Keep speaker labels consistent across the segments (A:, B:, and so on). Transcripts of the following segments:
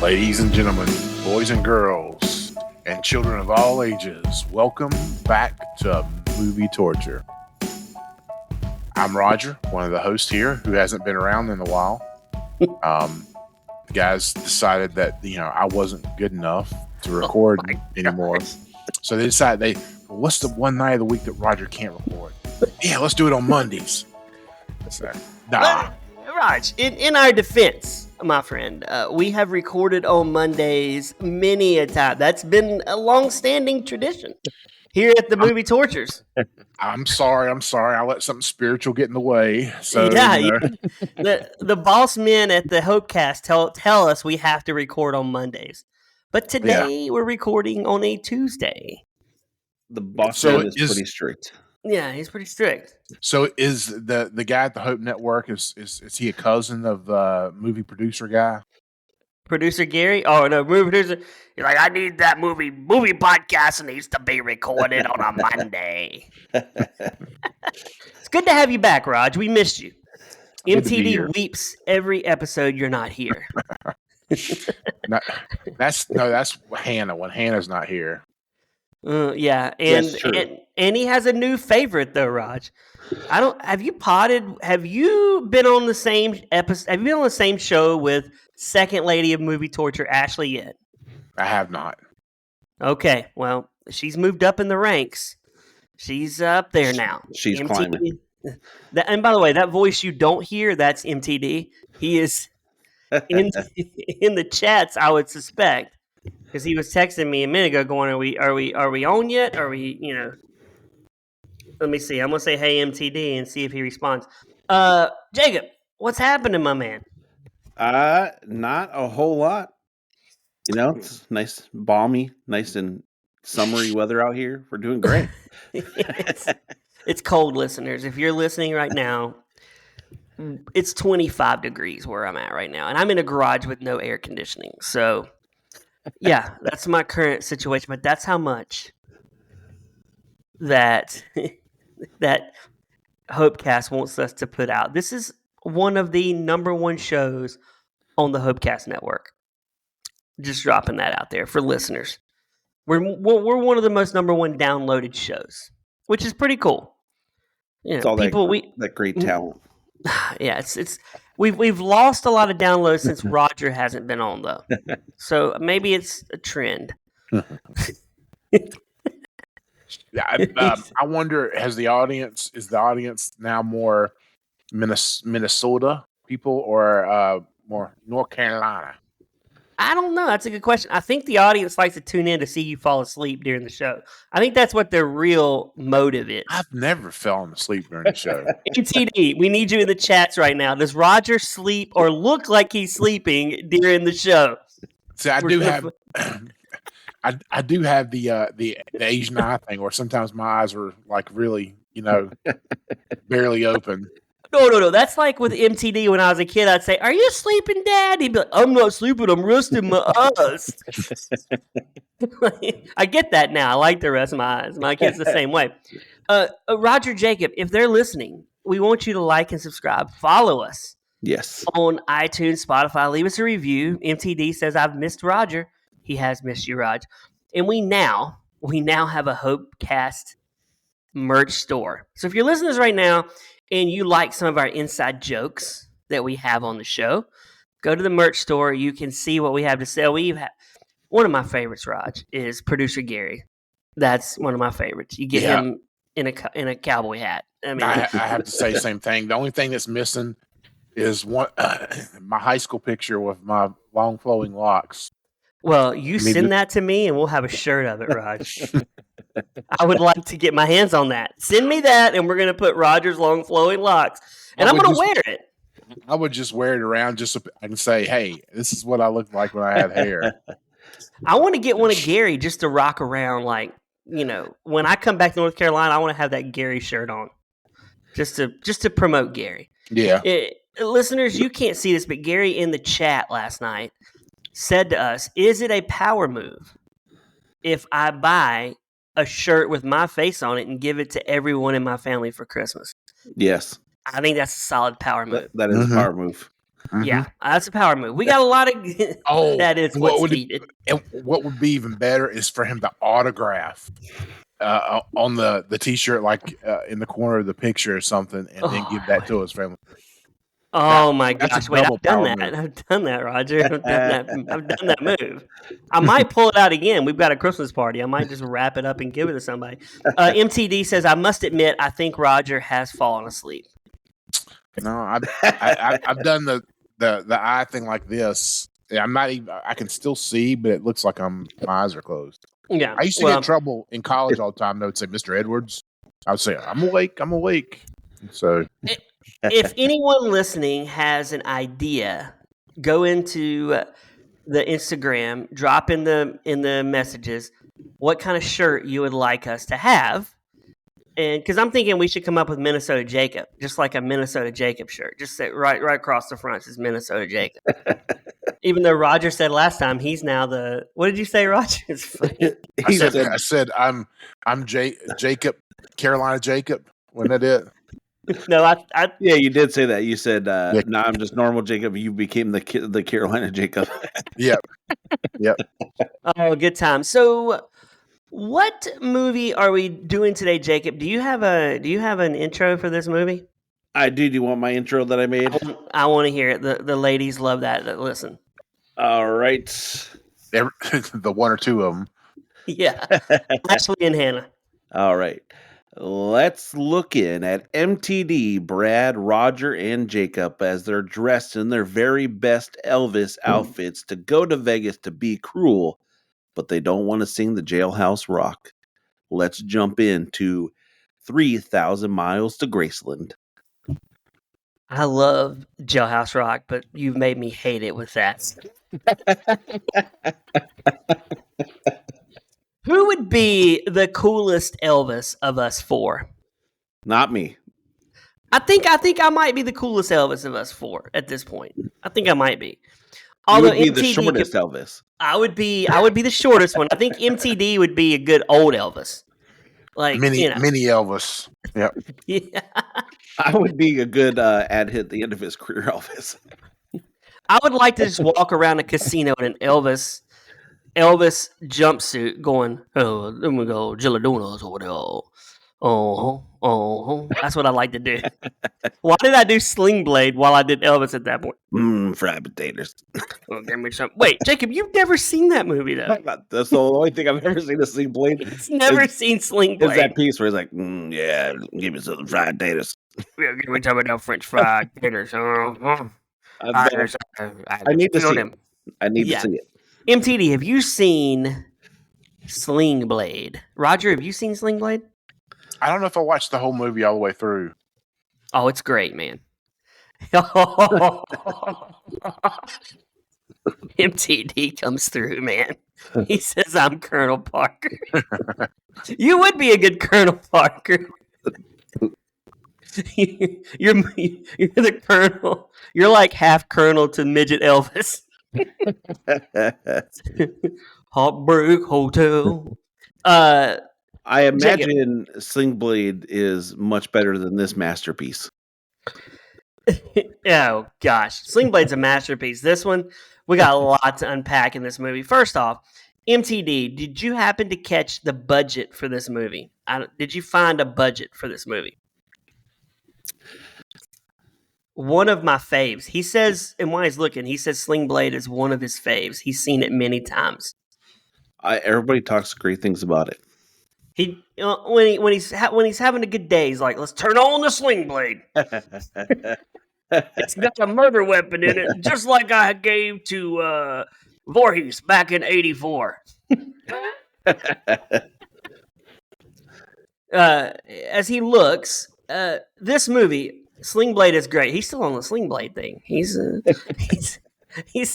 A: Ladies and gentlemen, boys and girls, and children of all ages, welcome back to Movie Torture. I'm Roger, one of the hosts here, who hasn't been around in a while. The guys decided that I wasn't good enough to record anymore, so they decided what's the one night of the week that Roger can't record? Yeah, let's do it on Mondays. So, nah.
B: Raj, in our defense, my friend, we have recorded on Mondays many a time. That's been a long-standing tradition here at the Movie Tortures.
A: I'm sorry. I let something spiritual get in the way. So
B: the boss men at the Hopecast tell us we have to record on Mondays, but today we're recording on a Tuesday.
C: The boss man is pretty strict.
B: Yeah, he's pretty strict.
A: So is the guy at the Hope Network, is he a cousin of the movie producer guy?
B: Producer Gary? Oh, no, movie producer. He's like, I need that movie podcast needs to be recorded on a Monday. It's good to have you back, Raj. We missed you. MTD weeps every episode you're not here.
A: That's Hannah when Hannah's not here.
B: Yeah, and he has a new favorite though, Raj. Have you been on the same episode? Have you been on the same show with Second Lady of Movie Torture, Ashley, yet?
A: I have not.
B: Okay, well, she's moved up in the ranks. She's up there now.
C: She's climbing.
B: And by the way, that voice you don't hear, that's MTD. He is in the chats, I would suspect. Because he was texting me a minute ago going, are we on yet? Are we, let me see. I'm going to say, hey, MTD, and see if he responds. Jacob, what's happening, my man?
C: Not a whole lot. It's nice, balmy, nice and summery weather out here. We're doing great.
B: It's cold, listeners. If you're listening right now, it's 25 degrees where I'm at right now. And I'm in a garage with no air conditioning. So... yeah, that's my current situation, but that's how much that Hopecast wants us to put out. This is one of the number one shows on the Hopecast Network. Just dropping that out there for listeners. We're one of the most number one downloaded shows, which is pretty cool.
C: It's all that great talent.
B: Yeah, it's we've lost a lot of downloads since Roger hasn't been on though, so maybe it's a trend.
A: I wonder, is the audience now more Minnesota people or more North Carolina?
B: I don't know. That's a good question. I think the audience likes to tune in to see you fall asleep during the show. I think that's what their real motive is.
A: I've never fallen asleep during the show.
B: MTD, we need you in the chats right now. Does Roger sleep or look like he's sleeping during the show?
A: See, I do have the Asian eye thing, where sometimes my eyes are like really, barely open.
B: No. That's like with MTD when I was a kid. I'd say, "Are you sleeping, Dad?" He'd be like, "I'm not sleeping. I'm resting my eyes." I get that now. I like to rest my eyes. My kid's the same way. Roger, Jacob, if they're listening, we want you to like and subscribe. Follow us.
C: Yes.
B: On iTunes, Spotify. Leave us a review. MTD says, "I've missed Roger." He has missed you, Raj. And we now have a Hopecast merch store. So if you're listening to this right now, and you like some of our inside jokes that we have on the show, go to the merch store. You can see what we have to sell. One of my favorites, Raj, is Producer Gary. That's one of my favorites. You get him in a cowboy hat. I mean,
A: I have to say the same thing. The only thing that's missing is my high school picture with my long flowing locks.
B: Well, send that to me, and we'll have a shirt of it, Raj. I would like to get my hands on that. Send me that, and we're going to put Roger's long flowing locks, and I'm going to wear it.
A: I would just wear it around just so I can say, "Hey, this is what I looked like when I had hair."
B: I want to get one of Gary just to rock around, like when I come back to North Carolina, I want to have that Gary shirt on, just to promote Gary.
A: Yeah,
B: listeners, you can't see this, but Gary in the chat last night said to us, "Is it a power move if I buy a shirt with my face on it and give it to everyone in my family for Christmas?"
C: Yes.
B: I think that's a solid power move.
C: That is a power move.
B: Yeah, that's a power move. We got a lot of. That is what's needed.
A: And what would be even better is for him to autograph on the T-shirt, like in the corner of the picture or something, and then give that to his family.
B: Oh my
A: That's
B: gosh!
A: a
B: Wait,
A: double
B: I've done
A: power
B: that.
A: move.
B: I've done that, Roger. I've done that move. I might pull it out again. We've got a Christmas party. I might just wrap it up and give it to somebody. MTD says, "I must admit, I think Roger has fallen asleep."
A: No, I've done the eye thing like this. I'm not even. I can still see, but it looks like my eyes are closed.
B: Yeah,
A: I used to get in trouble in college all the time. They would say, "Mr. Edwards," I would say, "I'm awake. I'm awake." So,
B: if anyone listening has an idea, go into the Instagram, drop in the messages what kind of shirt you would like us to have. And because I'm thinking we should come up with Minnesota Jacob, just like a Minnesota Jacob shirt. Just say right across the front is Minnesota Jacob. Even though Roger said last time he's now the. What did you say, Roger? It's funny.
A: I said I'm Jacob, Carolina Jacob. Wasn't that it?
B: No,
C: yeah, you did say that. You said, "No, I'm just normal Jacob." You became the Carolina Jacob.
A: Yep.
B: Oh, good time. So, what movie are we doing today, Jacob? Do you have an intro for this movie?
C: I do. Do you want my intro that I made?
B: I want to hear it. The ladies love that. Listen.
C: All right.
A: The one or two of them.
B: Yeah. Ashley and Hannah.
C: All right. Let's look in at MTD, Brad, Roger, and Jacob as they're dressed in their very best Elvis outfits to go to Vegas to be cruel, but they don't want to sing the Jailhouse Rock. Let's jump into 3,000 Miles to Graceland.
B: I love Jailhouse Rock, but you've made me hate it with that. Who would be the coolest Elvis of us four?
C: Not me.
B: I think I might be the coolest Elvis of us four at this point. I think I might be.
C: Although you would be the shortest Elvis.
B: I would be the shortest one. I think MTD would be a good old Elvis. Like
A: mini Elvis. Yep.
B: Yeah.
C: I would be a good ad hit at the end of his career Elvis.
B: I would like to just walk around a casino in an Elvis jumpsuit going, "Oh, let me go Gilladonas or whatever." Oh. That's what I like to do. Why did I do Sling Blade while I did Elvis at that point?
C: Fried potatoes.
B: Well, give me some. Wait, Jacob, you've never seen that movie, though.
C: That's the only thing I've ever seen of Sling Blade.
B: He's never seen Sling Blade.
C: It's that piece where he's like, yeah, give me some fried potatoes.
B: Yeah, give me some of them French fried potatoes. I
C: need to see it. I need to see it.
B: MTD, have you seen Sling Blade? Roger, have you seen Sling Blade?
A: I don't know if I watched the whole movie all the way through.
B: Oh, it's great, man. MTD comes through, man. He says, "I'm Colonel Parker." You would be a good Colonel Parker. You're the Colonel. You're like half Colonel to midget Elvis. Heartbreak Hotel.
C: I imagine Sling Blade is much better than this masterpiece.
B: Oh, gosh. Sling Blade's a masterpiece. This one, we got a lot to unpack in this movie. First off, MTD, did you happen to catch the budget for this movie? Did you find a budget for this movie? One of my faves. He says, and while he's looking, he says Sling Blade is one of his faves. He's seen it many times.
C: Everybody talks great things about it.
B: He when he's having a good day, he's like, "Let's turn on the Sling Blade." It's got a murder weapon in it, just like I gave to Voorhees back in '84. As he looks, this movie, Sling Blade is great. He's still on the Sling Blade thing. He's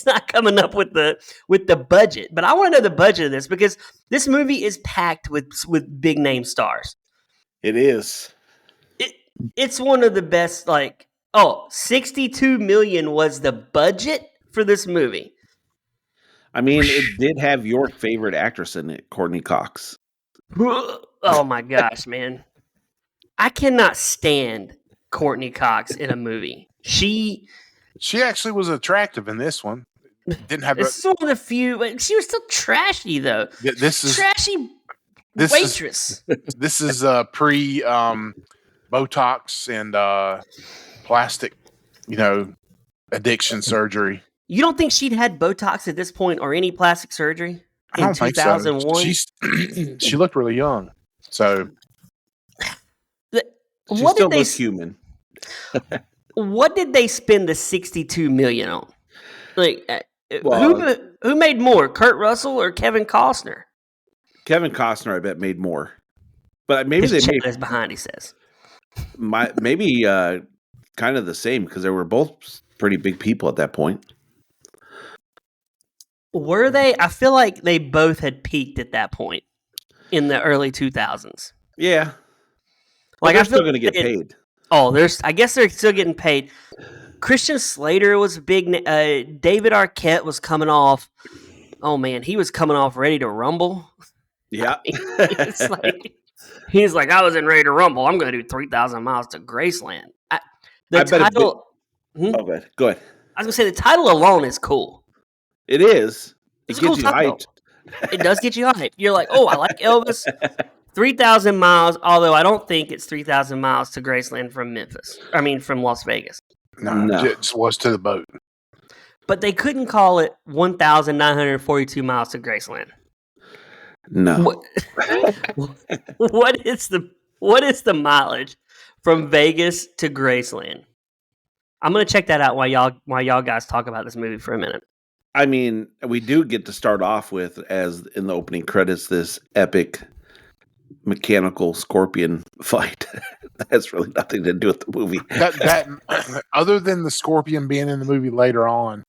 B: not coming up with the budget. But I want to know the budget of this because this movie is packed with big name stars.
C: It is.
B: It's one of the best. Like, $62 million was the budget for this movie.
C: I mean, it did have your favorite actress in it, Courtney Cox.
B: Oh my gosh, man! I cannot stand Courtney Cox in a movie. She
A: She actually was attractive in this one. Didn't have
B: It's one of the few, but she was still trashy though.
A: this is
B: Trashy
A: this
B: waitress.
A: this is pre Botox and plastic, addiction surgery.
B: You don't think she'd had Botox at this point or any plastic surgery
A: I don't think so.
B: 2001?
A: She looked really young. So
C: She still looks human.
B: What did they spend the $62 million on? Like,
C: Well,
B: who made more, Kurt Russell or Kevin Costner?
C: Kevin Costner, I bet, made more. But maybe
B: His
C: they
B: check
C: made
B: is behind. He says,
C: maybe kind of the same because they were both pretty big people at that point.
B: Were they? I feel like they both had peaked at that point in the early 2000s.
C: Yeah,
B: Like
C: they're still going to get paid.
B: I guess they're still getting paid. Christian Slater was big. David Arquette was coming off. Oh man, he was coming off Ready to Rumble.
C: Yeah,
B: he's like, I was in Ready to Rumble. I'm going to do 3,000 miles to Graceland. The title.
C: Oh, go ahead.
B: I was going to say the title alone is cool.
C: It is.
B: It's
C: it gets you hyped.
B: It does get you hyped. You're like, oh, I like Elvis. 3,000 miles, although I don't think it's 3,000 miles to Graceland from Las Vegas.
A: No. It just was to the boat.
B: But they couldn't call it 1,942 miles to Graceland.
C: No.
B: What is the mileage from Vegas to Graceland? I'm gonna check that out while y'all guys talk about this movie for a minute.
C: I mean, we do get to start off with, as in the opening credits, this epic mechanical scorpion fight. That has really nothing to do with the movie.
A: That other than the scorpion being in the movie later on,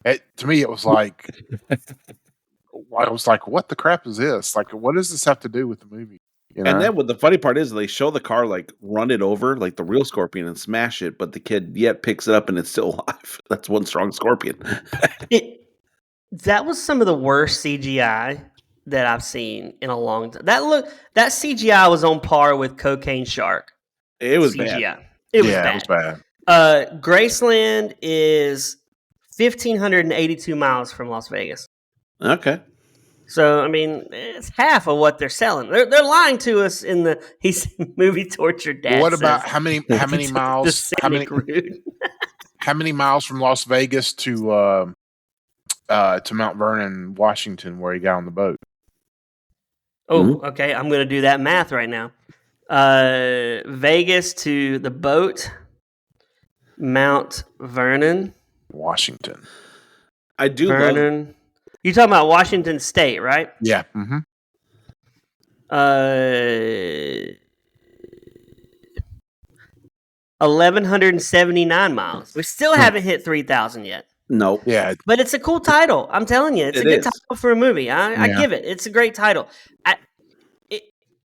A: to me it was like, I was like, what the crap is this? Like, what does this have to do with the movie?
C: And then what the funny part is, they show the car like run it over like the real scorpion and smash it, but the kid yet picks it up and it's still alive. That's one strong scorpion.
B: That was some of the worst CGI that I've seen in a long time. That CGI was on par with Cocaine Shark.
C: It was
B: CGI.
C: bad.
B: It was bad. Graceland is 1,582 miles from Las Vegas.
C: Okay.
B: So, I mean, it's half of what they're selling. They're lying to us in the movie torture dad.
A: What about how many miles? How many miles from Las Vegas to Mount Vernon, Washington, where he got on the boat?
B: Oh, okay. I'm going to do that math right now. Vegas to the boat, Mount Vernon,
A: Washington.
C: I do
B: Vernon.
C: love.
B: You're talking about Washington State, right?
A: Yeah. Mm-hmm.
B: 1,179 miles. We still haven't hit 3,000 yet.
C: No.
A: Yeah.
B: But it's a cool title. I'm telling you, it's a good title for a movie. I give it. It's a great title. I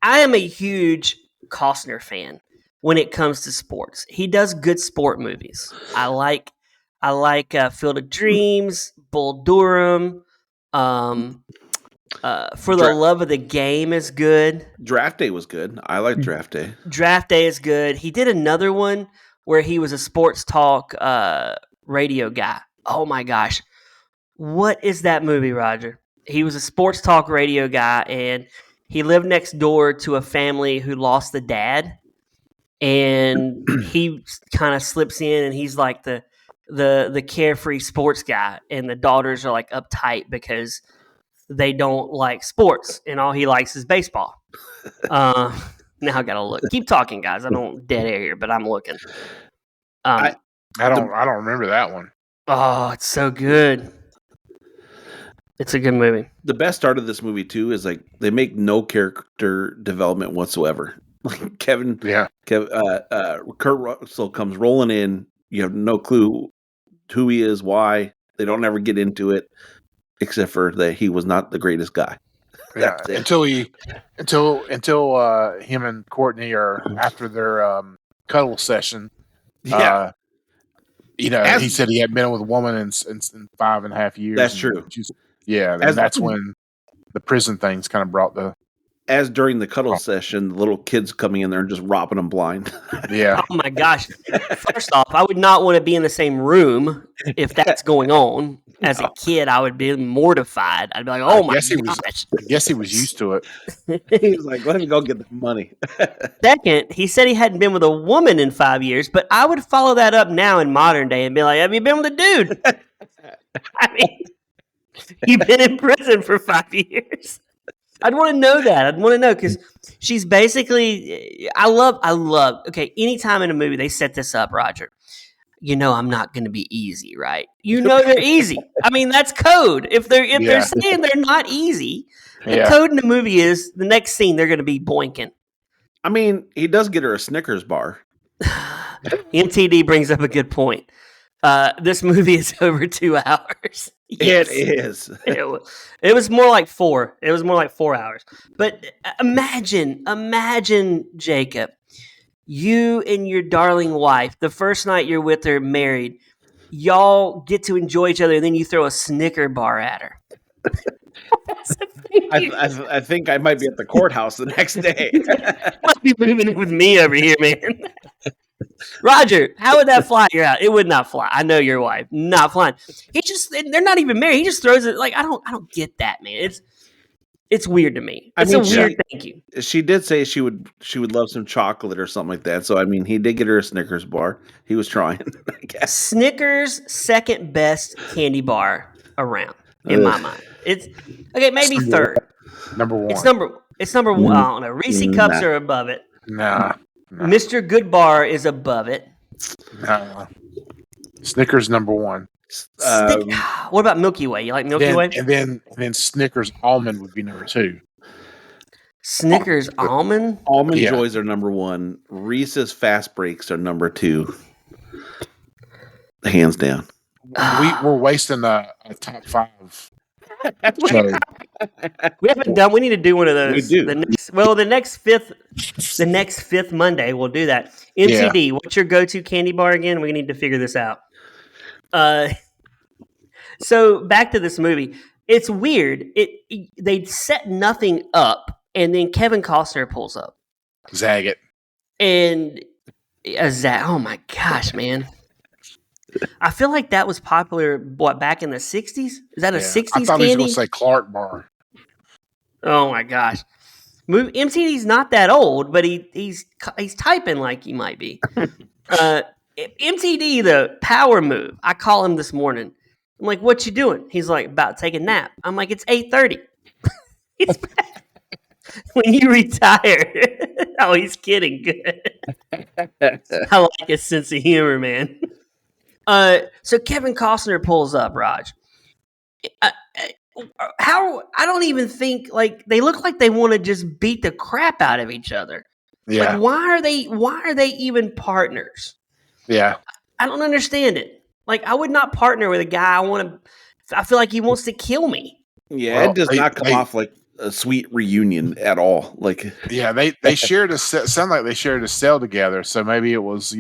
B: am a huge Costner fan when it comes to sports. He does good sport movies. I like Field of Dreams, Bull Durham. For the Love of the Game is good.
C: Draft Day was good. I like Draft Day.
B: Draft Day is good. He did another one where he was a sports talk radio guy. Oh my gosh. What is that movie, Roger? He was a sports talk radio guy, and he lived next door to a family who lost the dad. And he kind of slips in, and he's like the carefree sports guy, and the daughters are like uptight because they don't like sports, and all he likes is baseball. Now I gotta look. Keep talking, guys. I don't dead air here, but I'm looking.
A: I don't remember that one.
B: Oh, it's so good. It's a good movie.
C: The best part of this movie too is like they make no character development whatsoever. Like Kurt Russell comes rolling in. You have no clue who he is, why. They don't ever get into it, except for that he was not the greatest guy.
A: Yeah, until him and Courtney are after their cuddle session.
C: Yeah.
A: He said he hadn't been with a woman in 5.5 years.
C: That's true.
A: And that's when the prison things kind of brought the
C: as during the cuddle session, the little kids coming in there and just robbing them blind.
A: Yeah.
B: Oh my gosh! First off, I would not want to be in the same room if that's going on. As a kid, I would be mortified. I'd be like, "Oh my gosh!"
A: I guess he was used to it.
C: He was like, "Let me go get the money."
B: Second, he said he hadn't been with a woman in 5 years, but I would follow that up now in modern day and be like, "Have you been with a dude?" I mean, you've been in prison for 5 years. I'd want to know that. I'd want to know because she's basically. I love. Okay, anytime in a movie they set this up, Roger. You know, I'm not going to be easy, right? You know they're easy. I mean, that's code. If they're saying they're not easy, the code in the movie is the next scene they're going to be boinking.
C: I mean, he does get her a Snickers bar.
B: MTD brings up a good point. This movie is over 2 hours.
C: Yes. It is.
B: It was more like 4. It was more like 4 hours. But imagine, Jacob, you and your darling wife, the first night you're with her, married, y'all get to enjoy each other, and then you throw a Snicker bar at her.
C: I think I might be at the courthouse the next day.
B: Might be moving in with me over here, man. Roger, how would that fly you out? It would not fly. I know your wife, not flying. They're not even married. He just throws it. Like, I don't get that, man. It's weird to me. It's a weird thank you.
C: She did say she would love some chocolate or something like that. So I mean, he did get her a Snickers bar. He was trying, I guess.
B: Snickers, second best candy bar around in my mind. It's okay, maybe third.
A: Number 1.
B: It's number 1. I don't know. Reese cups are above it.
A: Nah.
B: Mr. Good Bar is above it.
A: Nah. Snickers number 1.
B: What about Milky Way? You like Milky Way?
A: And then Snickers almond would be number 2.
B: Snickers almond?
C: Almond Joys are number 1. Reese's Fast Breaks are number 2. Hands down.
A: We're wasting a top 5.
B: We haven't done. We need to do one of those.
C: We do.
B: The next fifth Monday we'll do that. MTD, what's your go-to candy bar again? We need to figure this out. So back to this movie. It's weird. They set nothing up, and then Kevin Costner pulls up.
A: Zagat.
B: And oh my gosh, man. I feel like that was popular, back in the 60s? Is that a 60s candy?
A: I thought he was going to say Clark bar.
B: Oh, my gosh. MTD's not that old, but he's typing like he might be. MTD, the power move. I call him this morning. I'm like, what you doing? He's like, about to take a nap. I'm like, it's 8:30. He's back. When you retire. Oh, he's kidding. Good. I like his sense of humor, man. So Kevin Costner pulls up, Raj. How I don't even think they look like they want to just beat the crap out of each other.
A: Yeah.
B: Like, why are they even partners?
A: Yeah.
B: I don't understand it. Like, I would not partner with a guy I feel like he wants to kill me.
C: Yeah, it does not come off like a sweet reunion at all. Like,
A: yeah, they shared sound like they shared a cell together. So maybe it was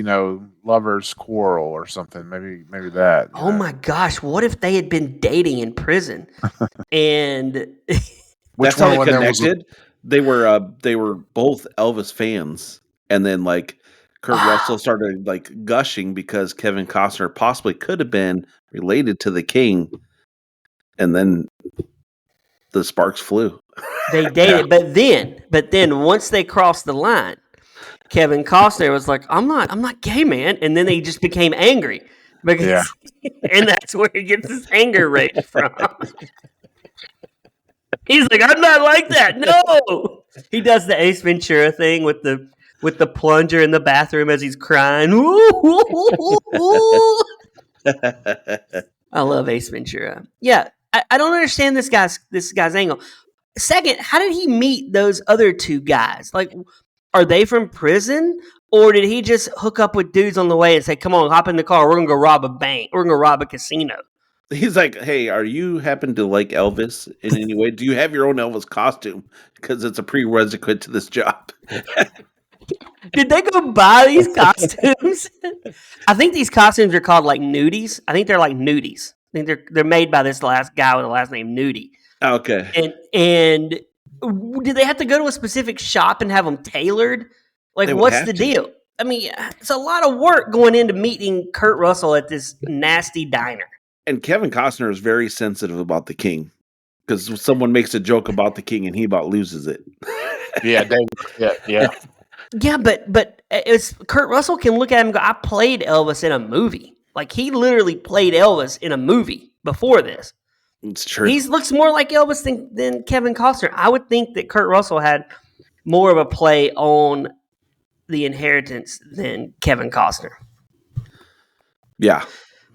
A: lovers quarrel or something. Maybe that.
B: Oh my gosh, what if they had been dating in prison? And
C: that's how they connected. They were both Elvis fans, and then Kurt Russell started gushing because Kevin Costner possibly could have been related to the King, and then the sparks flew.
B: They dated, but then once they crossed the line, Kevin Costner was like, "I'm not gay, man," and then they just became angry because, and that's where he gets his anger rage from. He's like, "I'm not like that." No, he does the Ace Ventura thing with the plunger in the bathroom as he's crying. I love Ace Ventura. Yeah, I don't understand this guy's angle. Second, how did he meet those other 2 guys? Like, are they from prison? Or did he just hook up with dudes on the way and say, come on, hop in the car. We're going to go rob a bank. We're going to rob a casino.
C: He's like, hey, are you happen to like Elvis in any way? Do you have your own Elvis costume? Because it's a prerequisite to this job.
B: Did they go buy these costumes? I think these costumes are called nudies. I think they're nudies. I think they're made by this last guy with the last name Nudie.
C: Okay.
B: And did they have to go to a specific shop and have them tailored? Like,
C: They would
B: what's
C: have
B: the
C: to.
B: deal? I mean, it's a lot of work going into meeting Kurt Russell at this nasty diner.
C: And Kevin Costner is very sensitive about the king because someone makes a joke about the king and he about loses it.
A: Yeah, David. Yeah.
B: Yeah, but it's Kurt Russell can look at him and go, I played Elvis in a movie. Like, he literally played Elvis in a movie before this.
C: It's true.
B: He looks more like Elvis than Kevin Costner. I would think that Kurt Russell had more of a play on The Inheritance than Kevin Costner.
C: Yeah.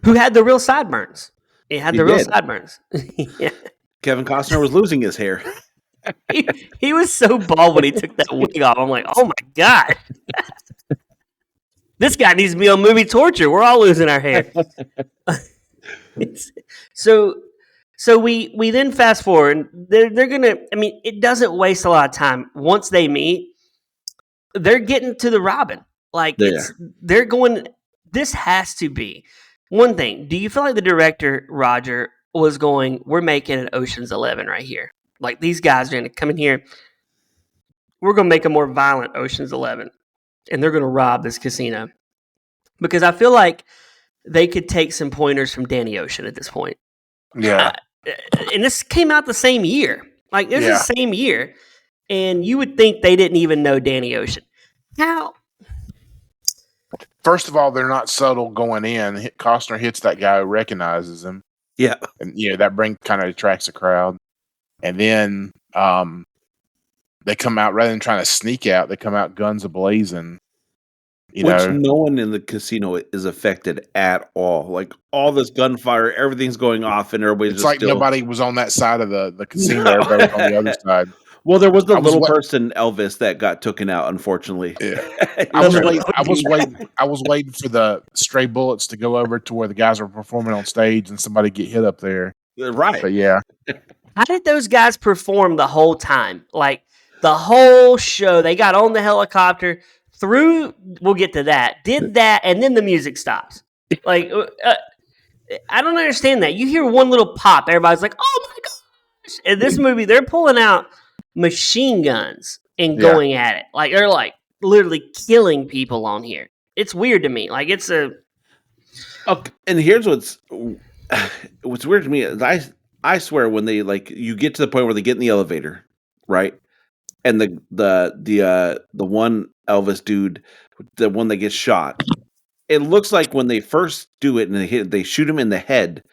B: Who had the real sideburns. He had the real
C: did.
B: sideburns. Yeah.
C: Kevin Costner was losing his hair.
B: He was so bald when he took that wig off. I'm like, oh my God. This guy needs to be on Movie Torture. We're all losing our hair. So we then fast forward. They're gonna. I mean, it doesn't waste a lot of time. Once they meet, they're getting to the Robin. Like they're going. This has to be one thing. Do you feel like the director Roger was going? We're making an Ocean's 11 right here. Like, these guys are going to come in here. We're going to make a more violent Ocean's 11, and they're going to rob this casino. Because I feel like they could take some pointers from Danny Ocean at this point.
A: Yeah.
B: And this came out the same year. Like, this is the same year. And you would think they didn't even know Danny Ocean. How?
A: First of all, they're not subtle going in. Costner hits that guy who recognizes him.
C: Yeah.
A: And, that kind of attracts a crowd. And then they come out, rather than trying to sneak out, they come out guns a-blazing.
C: No one in the casino is affected at all. Like, all this gunfire, everything's going off, and everybody's
A: it's like nobody was on that side of the casino. Everybody was on the other side.
C: Well, there was the little person, Elvis, that got taken out, unfortunately.
A: Yeah. I was waiting for the stray bullets to go over to where the guys were performing on stage and somebody get hit up there.
C: Right.
A: But yeah.
B: How did those guys perform the whole time? Like, the whole show, they got on the helicopter, we'll get to that, did that, and then the music stops. Like, I don't understand that. You hear one little pop, everybody's like, oh my gosh. In this movie, they're pulling out machine guns and going at it. Like, they're like literally killing people on here. It's weird to me. Like, it's a...
C: Okay, and here's what's weird to me is I swear when they, like, you get to the point where they get in the elevator, right? And the one Elvis dude, the one that gets shot, it looks like when they first do it and they shoot him in the head,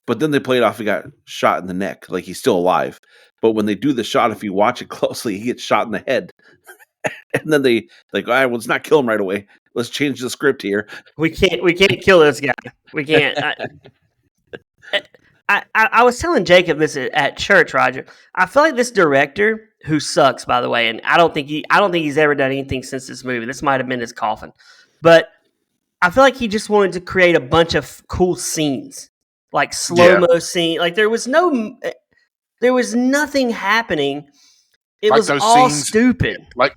C: but then they play it off, he got shot in the neck, like he's still alive. But when they do the shot, if you watch it closely, he gets shot in the head. And then they like, all right, well, let's not kill him right away. Let's change the script here.
B: We can't kill this guy. We can't. I was telling Jacob this at church, Roger. I feel like this director, who sucks, by the way, and I don't think he's ever done anything since this movie. This might have been his coffin, but I feel like he just wanted to create a bunch of cool scenes, like slow-mo scene. Like, there was nothing happening. It was all stupid.
A: Like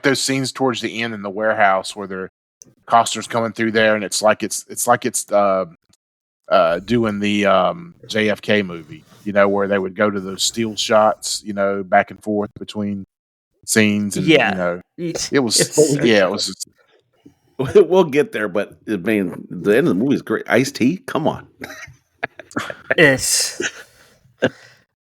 A: those scenes towards the end in the warehouse where Costner's coming through there, and it's like it's doing the JFK movie, where they would go to those still shots, back and forth between scenes, and it was.
C: We'll get there, but I mean, the end of the movie is great. Ice-T, come on.
B: Yes.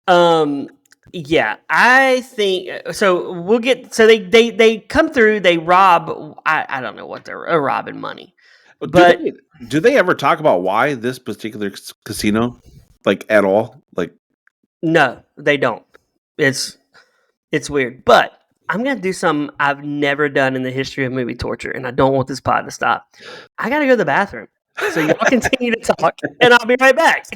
B: Yeah, I think so. We'll get so they come through. They rob. I don't know what they're robbing money. But
C: do they ever talk about why this particular casino, like, at all? Like,
B: no, they don't. It's weird. But I'm gonna do something I've never done in the history of movie torture, and I don't want this pod to stop. I gotta go to the bathroom. So y'all continue to talk, and I'll be right back.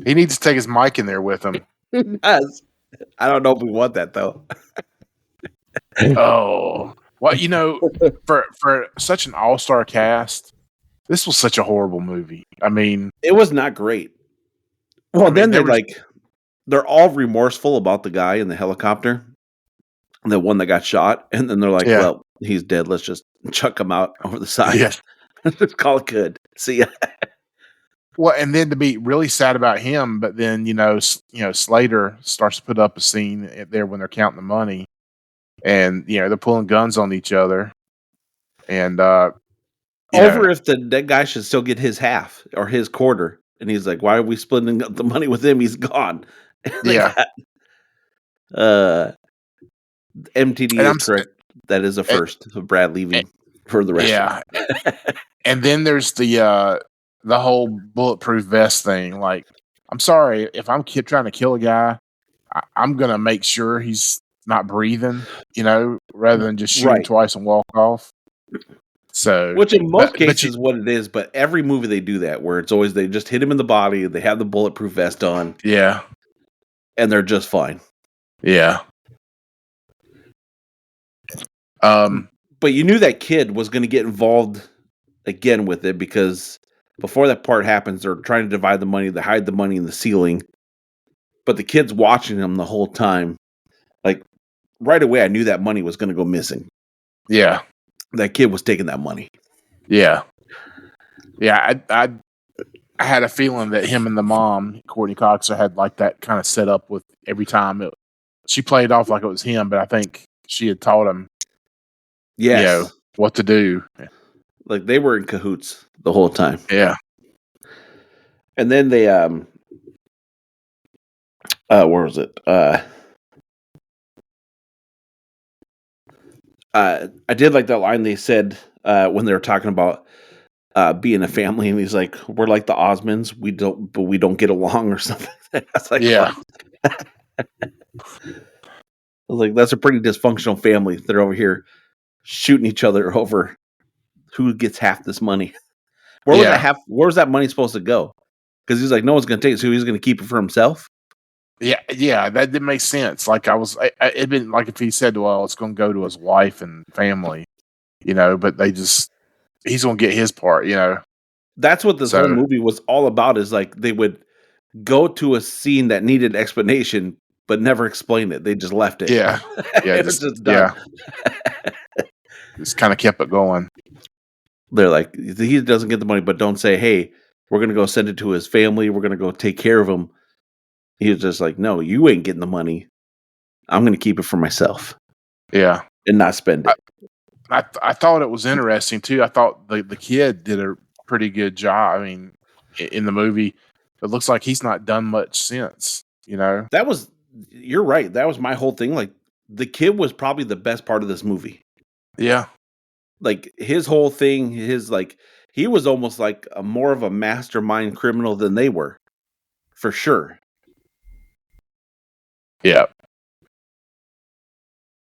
A: He needs to take his mic in there with him.
C: Yes. I don't know if we want that, though.
A: Oh. Well, for such an all-star cast, this was such a horrible movie. I mean,
C: it was not great. Well, then they're all remorseful about the guy in the helicopter, the one that got shot, and then they're like, well, he's dead. Let's just chuck him out over the side.
A: Yes.
C: Let's call it good. See ya.
A: Well, and then to be really sad about him, but then Slater starts to put up a scene there when they're counting the money, and they're pulling guns on each other, and
C: Over if the dead guy should still get his half or his quarter, and he's like, "Why are we splitting up the money with him? He's gone."
A: Yeah.
C: MTD
A: And
C: is correct. That is a first of Brad leaving for the restaurant.
A: Yeah. And then there's the whole bulletproof vest thing. Like, I'm sorry, if I'm trying to kill a guy, I'm gonna make sure he's not breathing, rather than just shoot him twice and walk off. So,
C: which in most cases is what it is, but every movie they do that, where it's always they just hit him in the body, they have the bulletproof vest on,
A: yeah,
C: and they're just fine.
A: Yeah.
C: But you knew that kid was going to get involved again with it, because before that part happens, they're trying to divide the money, they hide the money in the ceiling, but the kid's watching them the whole time. Like, right away, I knew that money was going to go missing.
A: Yeah.
C: That kid was taking that money.
A: Yeah. Yeah, I had a feeling that him and the mom, Courtney Cox, had like that kind of set up with every time. She played off like it was him, but I think she had taught him, what to do.
C: Like, they were in cahoots the whole time.
A: Yeah.
C: And then they, where was it? I did like that line they said when they were talking about being a family, and he's like, "We're like the Osmonds. We don't get along," or something. I was like,
A: yeah.
C: I was like, that's a pretty dysfunctional family. They're over here shooting each other over who gets half this money. Where was that money supposed to go? Because he's like, no one's going to take it, so he's going to keep it for himself.
A: Yeah, that didn't make sense. Like, it'd been like if he said, well, it's going to go to his wife and family, but he's going to get his part,
C: That's what this whole movie was all about, is like they would go to a scene that needed explanation, but never explain it. They just left it.
A: Yeah. Yeah.
C: It's just done.
A: Yeah. Just kind of kept it going.
C: They're like, he doesn't get the money, but don't say, hey, we're going to go send it to his family. We're going to go take care of him. He was just like, no, you ain't getting the money. I'm going to keep it for myself.
A: Yeah.
C: And not spend it.
A: I thought it was interesting, too. I thought the kid did a pretty good job. I mean, in the movie, it looks like he's not done much since,
C: You're right. That was my whole thing. Like, the kid was probably the best part of this movie.
A: Yeah.
C: Like, his whole thing, he was almost like more of a mastermind criminal than they were. For sure.
A: Yeah.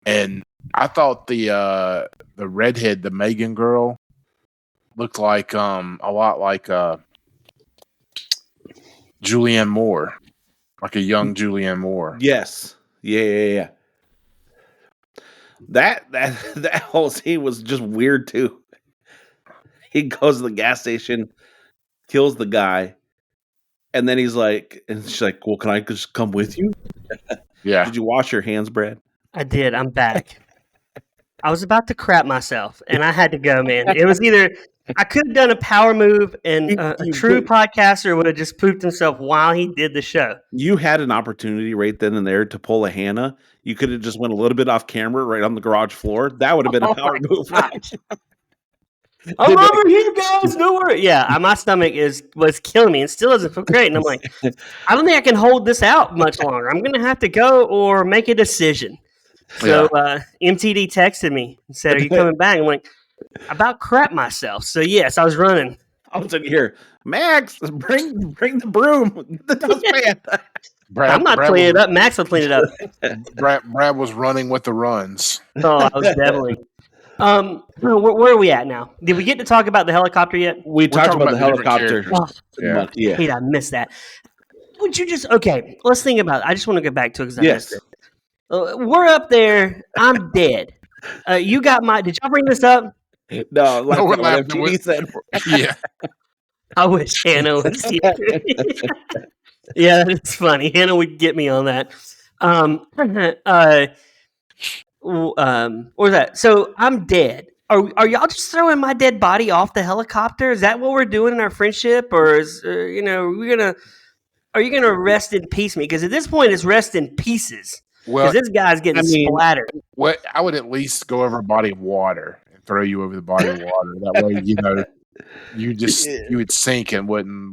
A: And I thought the redhead, the Megan girl, looked like a lot like Julianne Moore, like a young Julianne Moore.
C: Yes. Yeah. That whole scene was just weird too. He goes to the gas station, kills the guy, and then he's like, and she's like, well, can I just come with you?
A: Yeah.
C: Did you wash your hands, Brad?
B: I did. I'm back. I was about to crap myself, and I had to go, man. It was either I could have done a power move, and a true podcaster would have just pooped himself while he did the show.
C: You had an opportunity right then and there to pull a Hannah. You could have just went a little bit off camera right on the garage floor. That would have been a power move.
B: I'm over here, guys. No worry. Yeah, my stomach was killing me and still doesn't feel great. And I'm like, I don't think I can hold this out much longer. I'm going to have to go or make a decision. So MTD texted me and said, are you coming back? I'm like, about crap myself. So yes, I was running.
C: I was in here. Max, bring the broom. Get the dustpan.
B: I'm not cleaning it up. Max will clean it up.
A: Brad was running with the runs.
B: Oh, I was definitely. Where are we at now? Did we get to talk about the helicopter yet?
C: We talked about the helicopter.
B: Hey, I missed that. Would you just let's think about it. I just want to go back to it because I missed it. We're up there. I'm dead. You got did y'all bring this up?
C: No, like what MTD said.
A: Yeah.
B: I wish Hannah was here. Yeah, it's funny. Hannah would get me on that. What was that? So I'm dead. Are y'all just throwing my dead body off the helicopter? Is that what we're doing in our friendship, or is are you gonna rest in peace me? Because at this point, it's rest in pieces.
A: Well,
B: Because this guy's getting
C: I mean,
B: splattered.
A: what I would at least go over a body of water and throw you over the body of water. That way, you would sink and wouldn't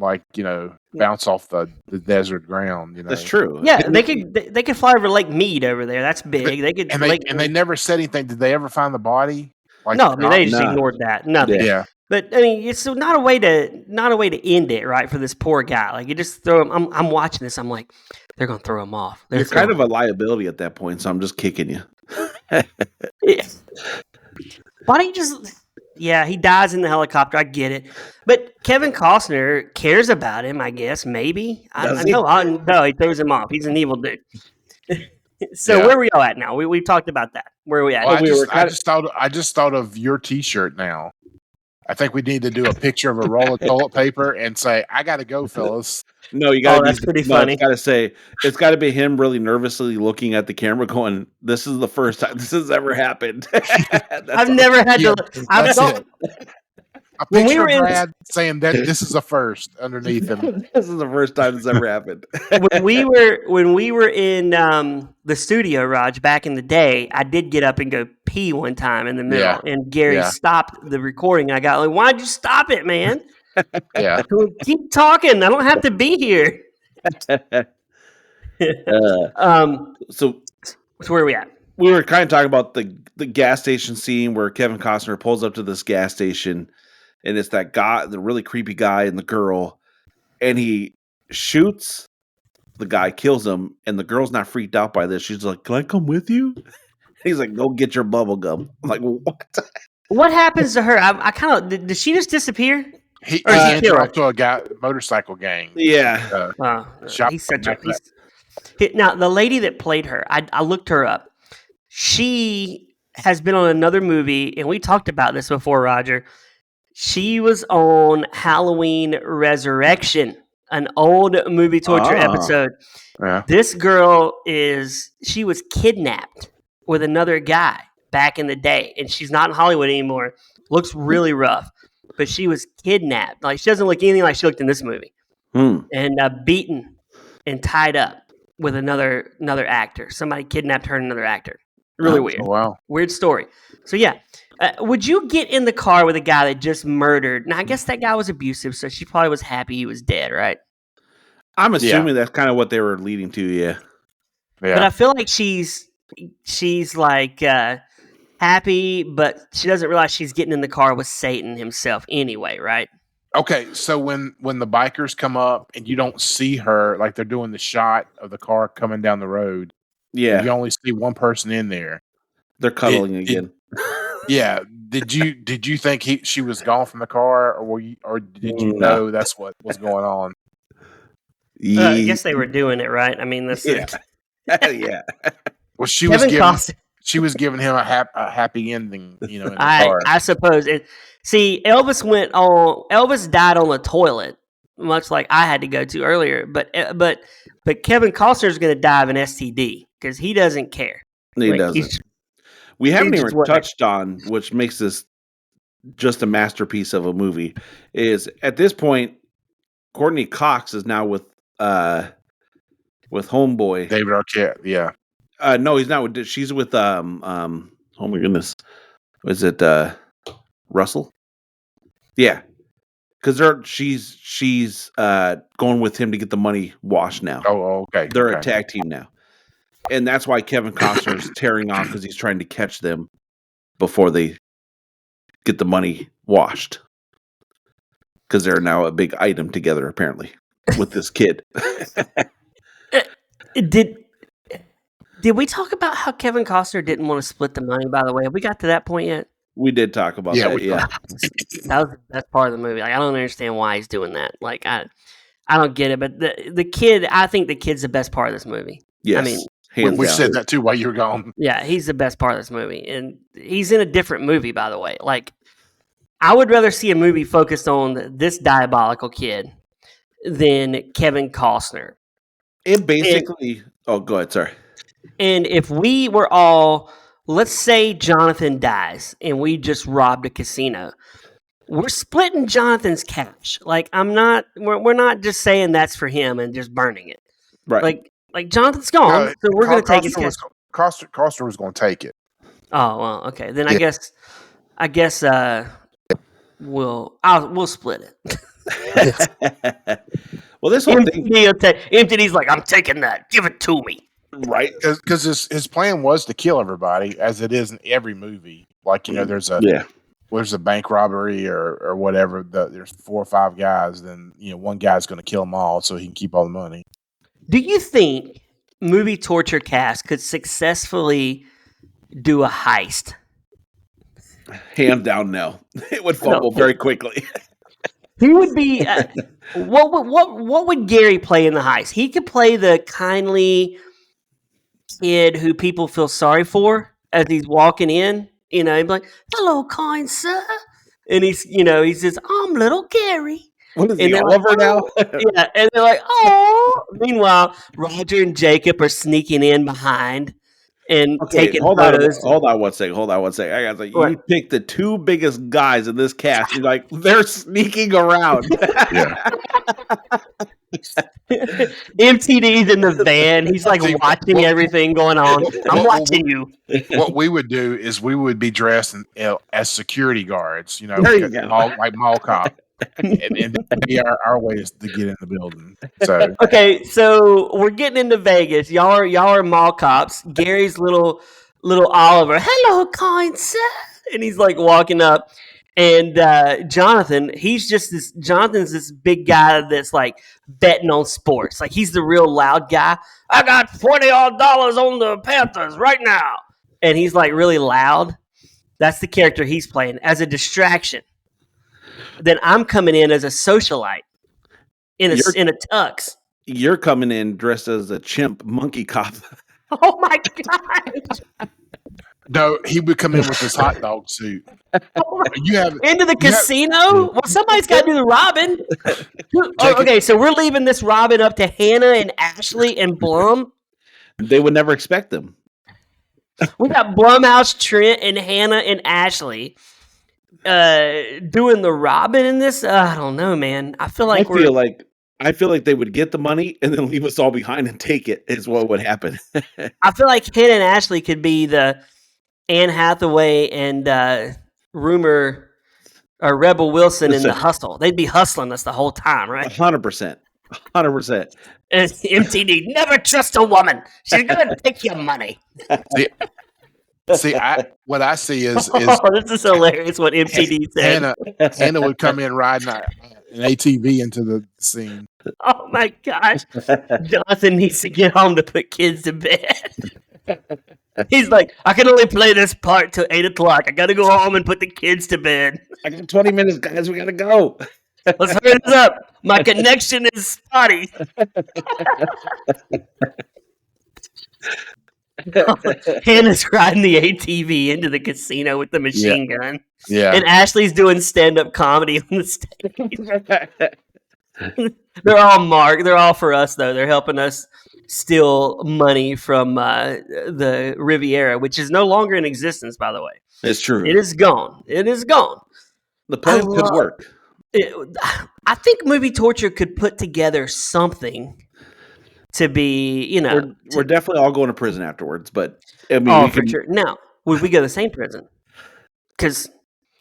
A: bounce off the desert ground.
C: That's true.
B: Yeah, they could fly over Lake Mead over there. That's big. They could
A: They never said anything. Did they ever find the body?
B: No, I mean they just
C: Nah.
B: ignored that. Nothing.
C: Yeah.
B: But I mean, it's not a way to end it, right? For this poor guy, like you just throw him. I'm watching this. I'm like, they're gonna throw him off.
C: You're kind of a liability at that point, so I'm just kicking you.
B: Why don't you just? Yeah, he dies in the helicopter. I get it, but Kevin Costner cares about him. I guess maybe. No, he throws him off. He's an evil dude. So where are we all at now? We talked about that. Where are we at?
A: Well, I just thought of your T-shirt now. I think we need to do a picture of a roll of toilet paper and say, "I got to go, fellas."
C: No, you got to.
B: That's pretty funny.
C: It's got to be him really nervously looking at the camera, going, "This is the first time this has ever happened."
B: I've never had to. I've done.
A: A picture of Brad saying that this is a first underneath him.
C: This is the first time this ever happened.
B: when we were in the studio, Raj, back in the day, I did get up and go pee one time in the middle, and Gary stopped the recording. I got like, "Why'd you stop it, man?"
A: Yeah,
B: keep talking. I don't have to be here.
C: So
B: where are we at?
C: We were kind of talking about the gas station scene where Kevin Costner pulls up to this gas station. And it's that guy, the really creepy guy and the girl, and he shoots the guy, kills him, and the girl's not freaked out by this. She's like, "Can I come with you?" He's like, "Go get your bubble gum." I'm like, "What?"
B: What happens to her? I kind of did she just disappear?
A: He ended up to a motorcycle gang.
C: Yeah,
B: he's such a piece. Now the lady that played her, I looked her up. She has been on another movie, and we talked about this before, Roger. She was on Halloween Resurrection, an old movie torture episode.
A: Yeah.
B: This girl she was kidnapped with another guy back in the day, and she's not in Hollywood anymore. Looks really rough, but she was kidnapped. Like she doesn't look anything like she looked in this movie, and beaten and tied up with another actor. Somebody kidnapped her and another actor. Really weird.
A: Oh, wow.
B: Weird story. So yeah. Would you get in the car with a guy that just murdered? Now, I guess that guy was abusive, so she probably was happy he was dead, right?
C: I'm assuming that's kind of what they were leading to, yeah.
B: But I feel like she's like happy, but she doesn't realize she's getting in the car with Satan himself anyway, right?
A: Okay, so when the bikers come up and you don't see her, like they're doing the shot of the car coming down the road, you only see one person in there.
C: They're cuddling again.
A: Yeah. Did you think she was gone from the car, or did you know that's what was going on?
B: I guess they were doing it right. I mean, that's it.
C: Yeah.
A: Well, she was giving him a happy ending, in the car.
B: I suppose. See, Elvis died on the toilet, much like I had to go to earlier. But Kevin Costner's going to die of an STD because he doesn't care.
C: He doesn't. We haven't even touched on, which makes this just a masterpiece of a movie, is at this point, Courtney Cox is now with homeboy
A: David Arquette. Yeah.
C: No, he's not with. She's with oh my goodness, is it Russell? Yeah, because she's going with him to get the money washed now.
A: Oh, okay.
C: They're a tag team now. And that's why Kevin Costner is tearing off, because he's trying to catch them before they get the money washed. Because they're now a big item together, apparently, with this kid.
B: Did we talk about how Kevin Costner didn't want to split the money, by the way? Have we got to that point yet?
C: We did talk about that, yeah.
B: That's part of the movie. Like, I don't understand why he's doing that. Like, I don't get it. But the kid, I think the kid's the best part of this movie.
C: Yes.
B: I mean,
A: we said that too while you were gone.
B: Yeah, he's the best part of this movie. And he's in a different movie, by the way. Like, I would rather see a movie focused on this diabolical kid than Kevin Costner.
C: It basically... go ahead, sorry.
B: And if we were all let's say Jonathan dies and we just robbed a casino. We're splitting Jonathan's cash. Like we're not just saying that's for him and just burning it.
C: Right.
B: Like Jonathan's gone,
A: No,
B: so we're going to take his cash.
A: Costner was going to take it.
B: Oh well, okay. Then
A: Yeah.
B: I guess we'll split it.
C: Well, this whole thing,
B: MTD's like, I'm taking that. Give it to me.
C: right?
A: Because his plan was to kill everybody, as it is in every movie. Like, there's a bank robbery or whatever. There's 4 or 5 guys. Then one guy's going to kill them all so he can keep all the money.
B: Do you think Movie Torture Cast could successfully do a heist?
C: Hands down, no. It would fumble very quickly.
B: He would be. What would Gary play in the heist? He could play the kindly kid who people feel sorry for as he's walking in. He'd be like, "Hello, kind sir," and he says, "I'm little Gary."
C: What is he, Oliver now?
B: Yeah, and they're like, "Oh." Meanwhile, Roger and Jacob are sneaking in behind and taking photos.
C: Hold on one second. I got to say, you picked the 2 biggest guys in this cast. You're like, they're sneaking around.
A: Yeah.
B: MTD's in the van. He's like watching everything going on. I'm watching you.
A: What we would do is we would be dressed as security guards,
C: There you go.
A: like mall cop. and that'd be our way is to get in the building. So
B: okay, so we're getting into Vegas. Y'all are mall cops. Gary's little Oliver. Hello, kind sir. And he's like walking up. And Jonathan's this big guy that's like betting on sports. Like he's the real loud guy. I got $20 on the Panthers right now. And he's like really loud. That's the character he's playing as a distraction. Then I'm coming in as a socialite in a tux.
C: You're coming in dressed as a chimp monkey cop.
B: Oh my gosh.
A: No, he would come in with his hot dog suit.
B: Into the casino? Well, somebody's got to do the robbing. Okay, so we're leaving this robbing up to Hannah and Ashley and Blum.
C: They would never expect them.
B: We got Blumhouse, Trent, and Hannah and Ashley doing the robbing in this. I don't know, man. I feel like
C: they would get the money and then leave us all behind and take it. Is what would happen.
B: I feel like Hannah and Ashley could be the Anne Hathaway and Rebel Wilson in The Hustle. They'd be hustling us the whole time, right?
C: 100%. And
B: MTD, never trust a woman. She's going to take your money.
A: What I see is
B: this is hilarious what MTD said.
A: Hannah would come in riding an ATV into the scene.
B: Oh my gosh. Jonathan needs to get home to put kids to bed. He's like, I can only play this part till 8 o'clock. I got to go home and put the kids to bed.
C: I got 20 minutes, guys. We got to go.
B: Let's hurry this up. My connection is spotty. Hannah's riding the ATV into the casino with the machine gun.
A: Yeah.
B: And Ashley's doing stand-up comedy on the stage. They're all marked. They're all for us, though. They're helping us steal money from the Riviera, which is no longer in existence, by the way.
C: It's true.
B: It is gone.
C: The plan could work.
B: I think Movie Torture could put together something to be,
C: We're definitely all going to prison afterwards, but I mean,
B: for sure. Now, would we go to the same prison? Because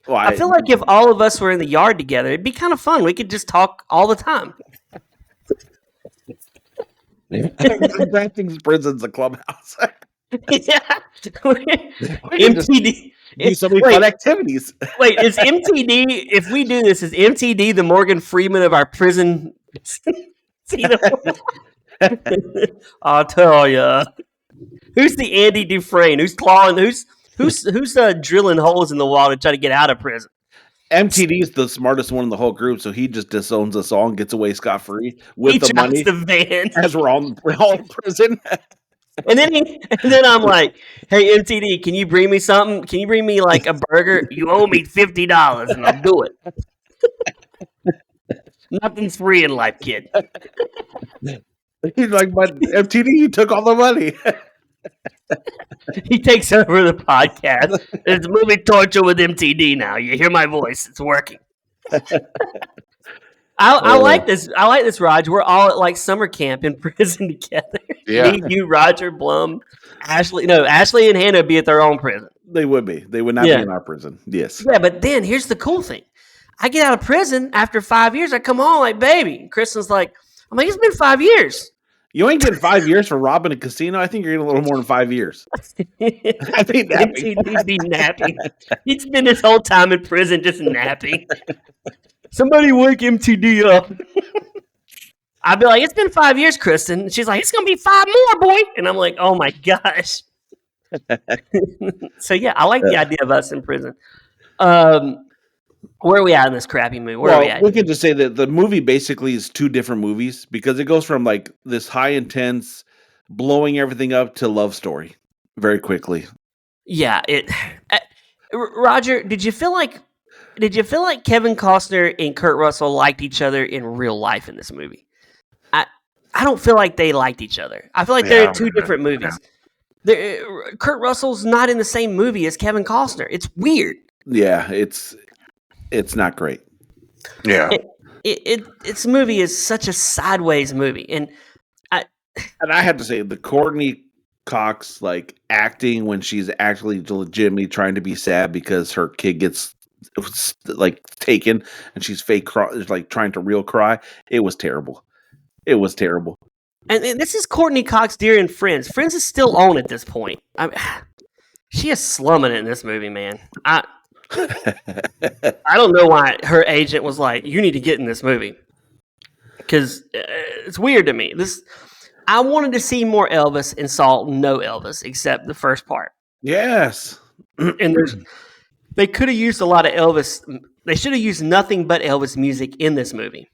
C: I
B: feel like if all of us were in the yard together, it'd be kind of fun. We could just talk all the time.
C: Drafting prison's a clubhouse.
B: Yeah. MTD.
C: Do so many fun activities.
B: Wait, is MTD, if we do this, is MTD the Morgan Freeman of our prison? I'll tell ya. Who's the Andy Dufresne? Who's clawing? Who's drilling holes in the wall to try to get out of prison?
C: MTD's the smartest one in the whole group, so he just disowns us all and gets away scot-free with the money.
B: The van
C: as we're all in prison.
B: And then I'm like, hey, MTD, can you bring me something? Can you bring me like a burger? You owe me $50 and I'll do it. Nothing's free in life, kid.
C: He's like, but MTD, you took all the money.
B: He takes over the podcast. It's movie torture with MTD now. You hear my voice. It's working. I like this. I like this, Roger. We're all at like summer camp in prison together.
A: Yeah.
B: Me, you, Roger, Blum, Ashley. No, Ashley and Hannah would be at their own prison.
C: They would be. They would not be in our prison. Yes.
B: Yeah, but then here's the cool thing. I get out of prison after 5 years. I come home like, baby. Kristen's like, I'm like, it's been 5 years.
C: You ain't getting 5 years for robbing a casino. I think you're getting a little more than 5 years. I think
B: MTD'd be napping. He'd spend his whole time in prison just napping. Somebody wake MTD up. I'd be like, it's been 5 years, Kristen. And she's like, it's going to be 5 more, boy. And I'm like, oh my gosh. So yeah, I like the idea of us in prison. Where are we at in this crappy movie? Where are we at?
C: We could just say that the movie basically is 2 different movies because it goes from like this high intense, blowing everything up to love story very quickly.
B: Yeah. Roger, did you feel like Kevin Costner and Kurt Russell liked each other in real life in this movie? I don't feel like they liked each other. I feel like they're in 2 different movies. Kurt Russell's not in the same movie as Kevin Costner. It's weird.
C: Yeah, it's not great.
A: Yeah.
B: Its movie is such a sideways movie. And
C: I have to say, the Courtney Cox like acting when she's actually legitimately trying to be sad because her kid gets like taken and she's fake like trying to real cry. It was terrible. It was terrible.
B: And this is Courtney Cox, dear in Friends. Friends is still on at this point. She is slumming it in this movie, man. I don't know why her agent was like, "You need to get in this movie," because it's weird to me. I wanted to see more Elvis and saw no Elvis except the first part.
C: Yes,
B: and they could have used a lot of Elvis. They should have used nothing but Elvis music in this movie.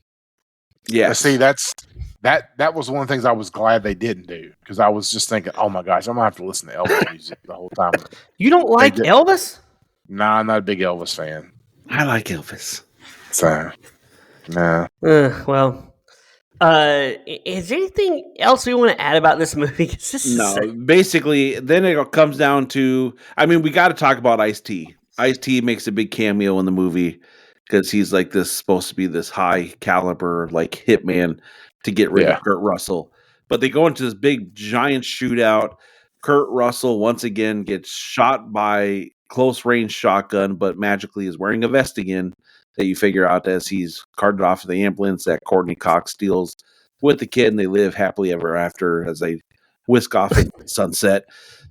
C: Yeah,
A: see, that was one of the things I was glad they didn't do because I was just thinking, oh my gosh, I'm gonna have to listen to Elvis music the whole time.
B: You don't like Elvis?
A: Nah, I'm not a big Elvis fan.
C: I like Elvis.
A: So, nah.
B: Well, is there anything else we want to add about this movie?
C: No, basically, then it comes down to, I mean, we got to talk about Ice-T. Ice-T makes a big cameo in the movie because he's like supposed to be this high caliber, like hitman to get rid of Kurt Russell. But they go into this big giant shootout. Kurt Russell once again gets shot by close range shotgun, but magically is wearing a vest again that you figure out as he's carted off to the ambulance that Courtney Cox steals with the kid, and they live happily ever after as they whisk off into the sunset.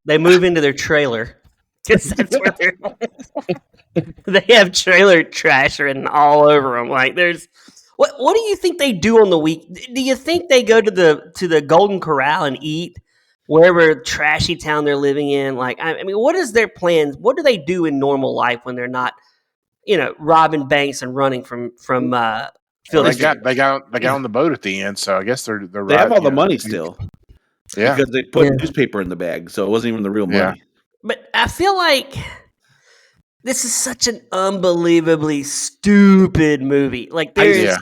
B: They move into their trailer because that's where they have trailer trash written all over them. Like there's what do you think they do on the week? Do you think they go to the Golden Corral and eat wherever trashy town they're living in? Like, I mean, what is their plans? What do they do in normal life when they're not, robbing banks and running from
A: They got on the boat at the end, so I guess they're
C: they have all the money still.
A: Yeah,
C: because they put newspaper in the bag, so it wasn't even the real money.
A: Yeah.
B: But I feel like this is such an unbelievably stupid movie. Like there's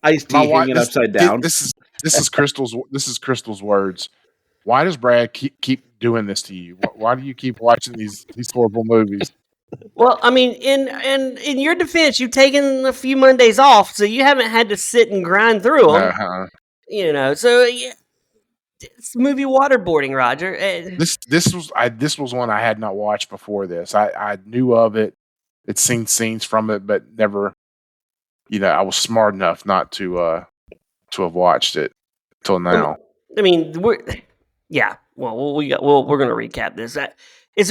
C: Ice-T hanging upside down.
A: This is Crystal's words. Why does Brad keep doing this to you? Why do you keep watching these horrible movies?
B: Well, I mean, in your defense, you've taken a few Mondays off, so you haven't had to sit and grind through them. So it's movie waterboarding, Roger.
A: This was one I had not watched before this. I knew of it. It's seen scenes from it, but never. I was smart enough not to have watched it till now.
B: I mean, we're going to recap this. Is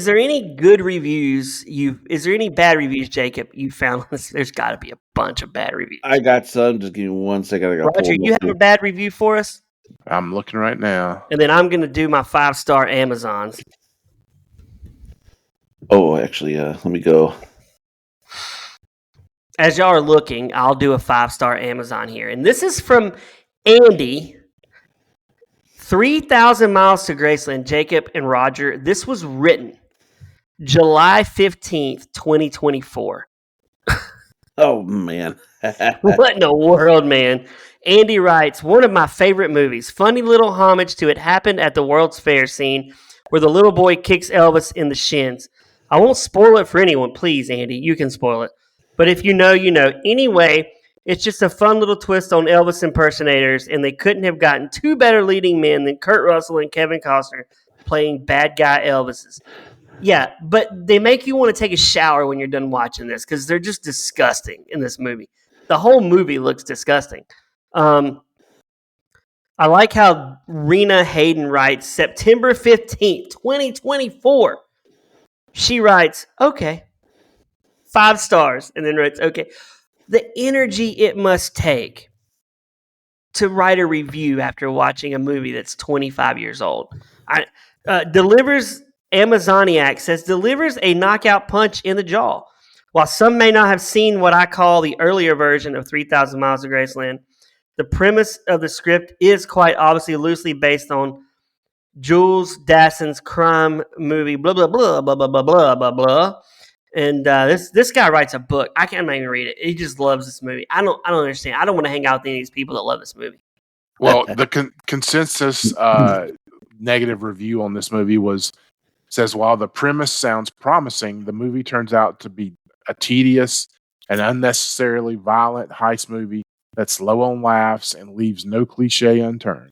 B: there any good reviews is there any bad reviews, Jacob, you found? There's got to be a bunch of bad reviews.
C: I got some. Just give me 1 second.
B: Roger, you have a bad review for us?
A: I'm looking right now.
B: And then I'm going to do my 5-star Amazons.
C: Oh, actually, let me go.
B: As y'all are looking, I'll do a 5-star Amazon here. And this is from Andy. 3,000 Miles to Graceland, Jacob and Roger. This was written July 15th, 2024.
C: Oh, man.
B: What in the world, man? Andy writes, one of my favorite movies. Funny little homage to It Happened at the World's Fair scene where the little boy kicks Elvis in the shins. I won't spoil it for anyone. Please, Andy, you can spoil it. But if you know, you know. Anyway, it's just a fun little twist on Elvis impersonators, and they couldn't have gotten two better leading men than Kurt Russell and Kevin Costner playing bad guy Elvises. Yeah, but they make you want to take a shower when you're done watching this because they're just disgusting in this movie. The whole movie looks disgusting. I like how Rena Hayden writes September 15th, 2024. She writes, okay, 5 stars, and then writes, okay. The energy it must take to write a review after watching a movie that's 25 years old. Delivers Amazoniac says delivers a knockout punch in the jaw. While some may not have seen what I call the earlier version of 3,000 Miles to Graceland, the premise of the script is quite obviously loosely based on Jules Dassin's crime movie, blah, blah, blah, blah, blah, blah, blah, blah, blah. And this guy writes a book. I can't even read it. He just loves this movie. I don't understand. I don't want to hang out with any of these people that love this movie.
A: Well, the consensus negative review on this movie says while the premise sounds promising, the movie turns out to be a tedious and unnecessarily violent heist movie that's low on laughs and leaves no cliche unturned.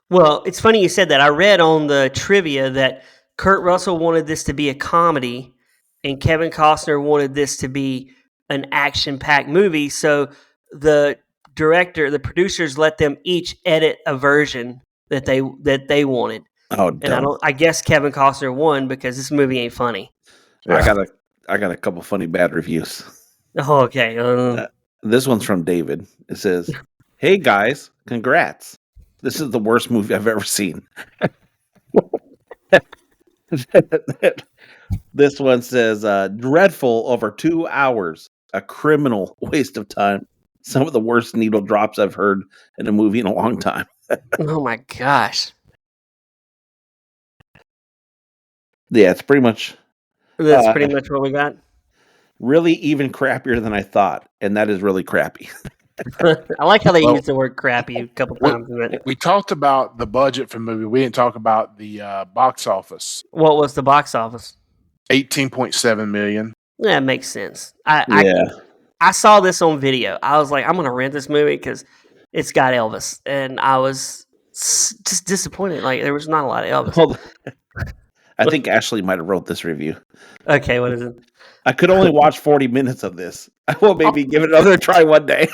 B: Well, it's funny you said that. I read on the trivia that Kurt Russell wanted this to be a comedy and Kevin Costner wanted this to be an action-packed movie. So the producers let them each edit a version that they wanted.
C: Oh,
B: and I guess Kevin Costner won because this movie ain't funny.
C: Yeah. I got a couple funny bad reviews.
B: Oh, okay.
C: This one's from David. It says, "Hey guys, congrats. This is the worst movie I've ever seen." This one says, "Dreadful over 2 hours. A criminal waste of time. Some of the worst needle drops I've heard in a movie in a long time."
B: Oh my gosh.
C: Yeah, it's pretty much.
B: That's pretty much what we got.
C: Really even crappier than I thought, and that is really crappy.
B: I like how they used the word crappy a couple times.
A: We talked about the budget for the movie. We didn't talk about the box office.
B: What was the box office?
A: $18.7 million.
B: Yeah, it makes sense. I saw this on video. I was like, I'm going to rent this movie because it's got Elvis. And I was just disappointed. Like, there was not a lot of Elvis.
C: Well, I think Ashley might have wrote this review.
B: Okay, what is it?
C: I could only watch 40 minutes of this. I will maybe give it another try one day.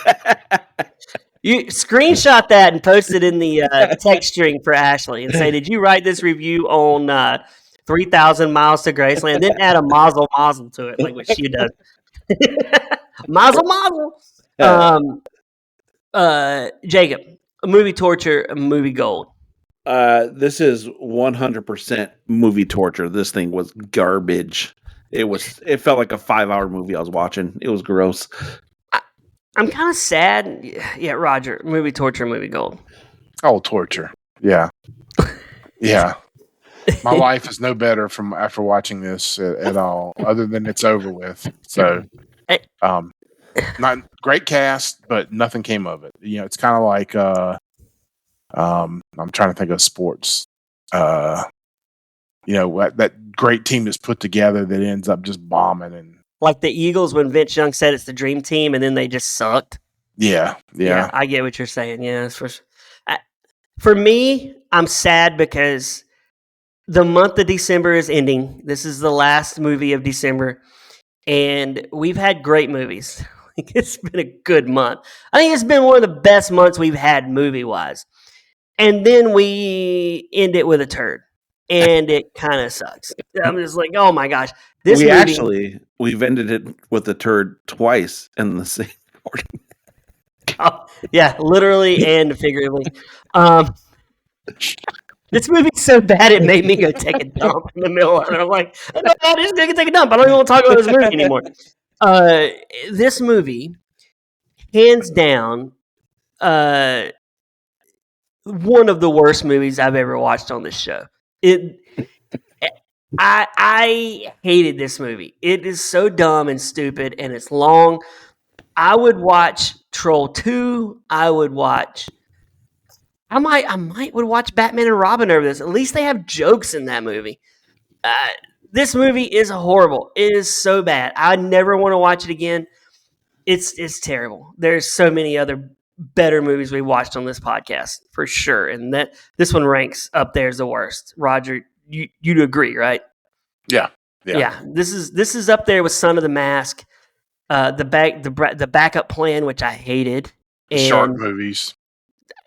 B: You screenshot that and post it in the text string for Ashley and say, did you write this review on 3,000 Miles to Graceland? Then add a mazel to it, like what she does. Mazel. Jacob, a movie torture, a movie gold.
C: This is 100% movie torture. This thing was garbage. It felt like a 5-hour movie I was watching. It was gross.
B: I'm kind of sad. Yeah, Roger, movie torture, movie gold.
A: Oh, torture. Yeah. Yeah. My life is no better after watching this at all, other than it's over with. So, not great cast, but nothing came of it. You know, it's kind of like, I'm trying to think of sports. You know, that great team is put together that ends up just bombing. And
B: like the Eagles when Vince Young said it's the dream team and then they just sucked.
A: Yeah.
B: I get what you're saying. Yeah, for me, I'm sad because the month of December is ending. This is the last movie of December, and we've had great movies. It's been a good month. I think it's been one of the best months we've had movie-wise. And then we end it with a turd, and it kind of sucks. I'm just like, oh my gosh. We've
C: ended it with a turd twice in the same order.
B: Oh, yeah, literally and figuratively. This movie's so bad it made me go take a dump in the middle of it. I'm like, no, I'm just going to take a dump. I don't even want to talk about this movie anymore. This movie, hands down, one of the worst movies I've ever watched on this show. I hated this movie. It is so dumb and stupid, and it's long. I would watch Troll 2. I would watch. I might would watch Batman and Robin over this. At least they have jokes in that movie. This movie is horrible. It is so bad. I never want to watch it again. It's terrible. There's so many other better movies we watched on this podcast for sure, and that this one ranks up there as the worst. Roger, you'd agree, right?
A: Yeah.
B: This is up there with Son of the Mask, the backup plan, which I hated.
A: The shark movies.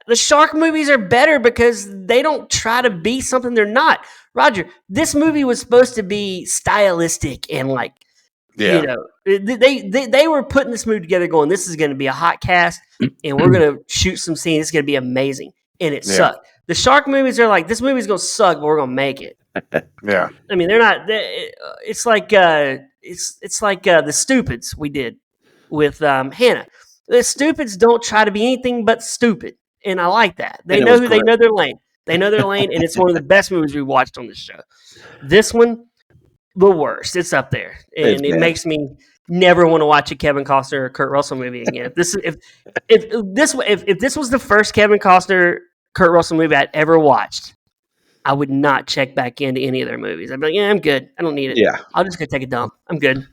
B: The shark movies are better because they don't try to be something they're not. Roger, this movie was supposed to be stylistic and like, you know, they were putting this movie together going, this is going to be a hot cast and we're going to shoot some scenes. It's going to be amazing. And it sucked. The shark movies are like, this movie's going to suck, but we're going to make it.
A: Yeah.
B: I mean, they're not, it's like the Stupids we did with Hannah. The Stupids don't try to be anything but stupid. And I like that. They know who, they know their lane. They know their lane, and it's one of the best movies we watched on this show. This one, the worst. It's up there, and it makes me never want to watch a Kevin Costner or Kurt Russell movie again. If this was the first Kevin Costner Kurt Russell movie I'd ever watched, I would not check back into any of their movies. I'd be like, yeah, I'm good. I don't need it.
C: Yeah,
B: I'll just go take a dump. I'm good.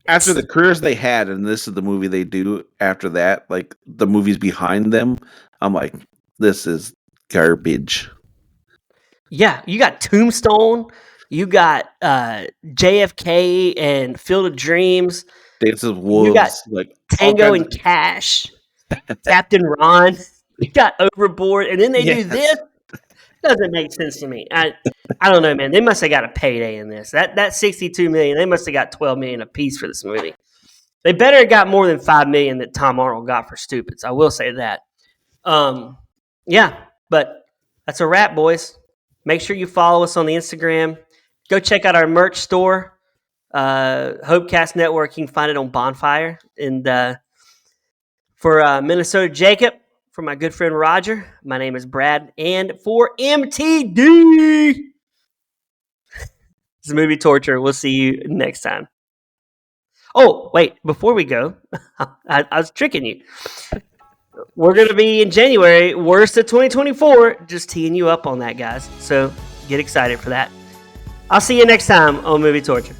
C: After the careers they had, and this is the movie they do after that, like the movies behind them, I'm like, this is garbage.
B: Yeah, you got Tombstone, you got JFK and Field of Dreams,
C: Dances with Wolves,
B: you got
C: like
B: Tango and Cash, Captain Ron, you got Overboard, and then they do this. Doesn't make sense to me. I don't know, man. They must have got a payday in this. That $62 million, they must have got $12 million a piece for this movie. They better have got more than $5 million that Tom Arnold got for Stupids. I will say that. Yeah, but that's a wrap, boys. Make sure you follow us on the Instagram. Go check out our merch store, Hopecast Network. You can find it on Bonfire. And for Minnesota Jacob, for my good friend Roger, my name is Brad. And for MTD, this is Movie Torture. We'll see you next time. Oh, wait, before we go, I was tricking you. We're going to be in January, worst of 2024. Just teeing you up on that, guys. So get excited for that. I'll see you next time on Movie Torture.